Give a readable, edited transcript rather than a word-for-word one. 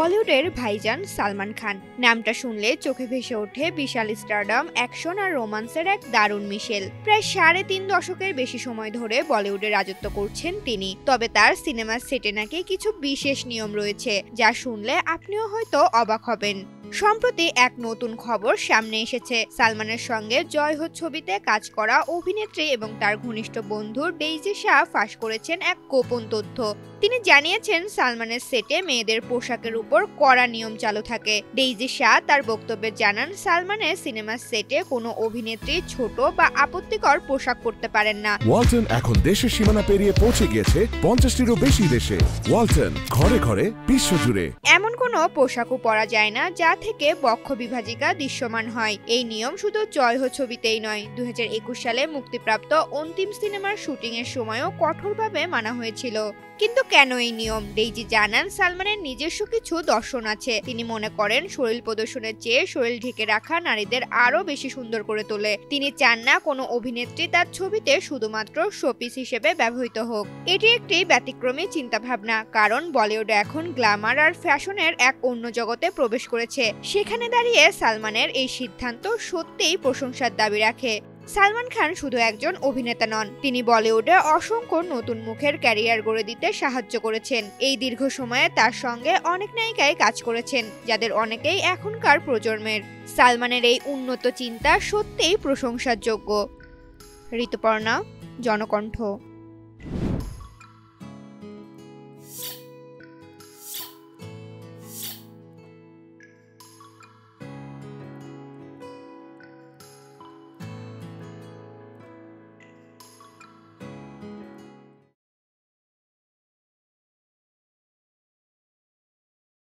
বলিউডের ভাইজান সালমান খান নামটা শুনলে চোখে ভেসে ওঠে বিশাল স্টারডম, অ্যাকশন আর রোমান্সের এক দারুণ মিশেল। প্রায় 3.5 দশকের বেশি সময় ধরে বলিউডে রাজত্ব করছেন তিনি। তবে তার সিনেমার সেটে নাকি কিছু বিশেষ নিয়ম রয়েছে, যা শুনলে আপনিও হয়তো অবাক হবেন। সম্প্রতি এক নতুন খবর সামনে এসেছে। সালমানের সঙ্গে জয় হো ছবিতে কাজ করা অভিনেত্রী এবং তার ঘনিষ্ঠ বন্ধু ডেইজি শাহ ফাঁস করেছেন এক গোপন তথ্য। তিনি জানিয়েছেন সালমানের সেটে মেয়েদের পোশাকের উপর কড়া নিয়ম চালু থাকে। ডেইজি শাহ তার বক্তব্যে জানান, সালমানের সিনেমার সেটে কোনো অভিনেত্রী ছোট বা আপত্তিকর পোশাক পরতে পারেন না। ওয়ালটন এখন দেশের সীমানা পেরিয়ে পৌঁছে গিয়েছে 50টিরও বেশি দেশে। ওয়ালটন, ঘরে ঘরে বিশ্বজুড়ে। এমন কোনো পোশাকও পরা যায় না যা থেকে বক্ষ বিভাজিকা দৃশ্যমান হয়। এই নিয়ম শুধু জয় হো ছবিতেই নয়, 2021 সালে মুক্তিপ্রাপ্ত অন্তিম সিনেমার শুটিং এর সময়ও কঠোরভাবে মানা হয়েছিল। কিন্তু কেন এই নিয়ম? ডেইজি জানান, সালমানের নিজস্ব কিছু দর্শন আছে। তিনি মনে করেন শরীর প্রদর্শনের চেয়ে শরীর ঢেকে রাখা নারীদের আরো বেশি সুন্দর করে তোলে। তিনি চান না কোনো অভিনেত্রী তার ছবিতে শুধুমাত্র শোপিস হিসেবে ব্যবহৃত হোক। এটি একটি ব্যতিক্রমী চিন্তাভাবনা, কারণ বলিউডে এখন গ্ল্যামার আর ফ্যাশনের এক অন্য জগতে প্রবেশ করেছে। সেখানে দাঁড়িয়ে সালমানের এই সিদ্ধান্ত সত্যিই প্রশংসার দাবি রাখে। সালমান খান শুধু একজন অভিনেতা নন, তিনি বলিউডে অসংখ্য নতুন মুখের ক্যারিয়ার গড়ে দিতে সাহায্য করেছেন। এই দীর্ঘ সময়ে তার সঙ্গে অনেক নায়িকাই কাজ করেছেন, যাদের অনেকেই এখনকার প্রজন্মের। সালমানের এই উন্নত চিন্তা সত্যিই প্রশংসার যোগ্য। ঋতুপর্ণা, জনকণ্ঠ।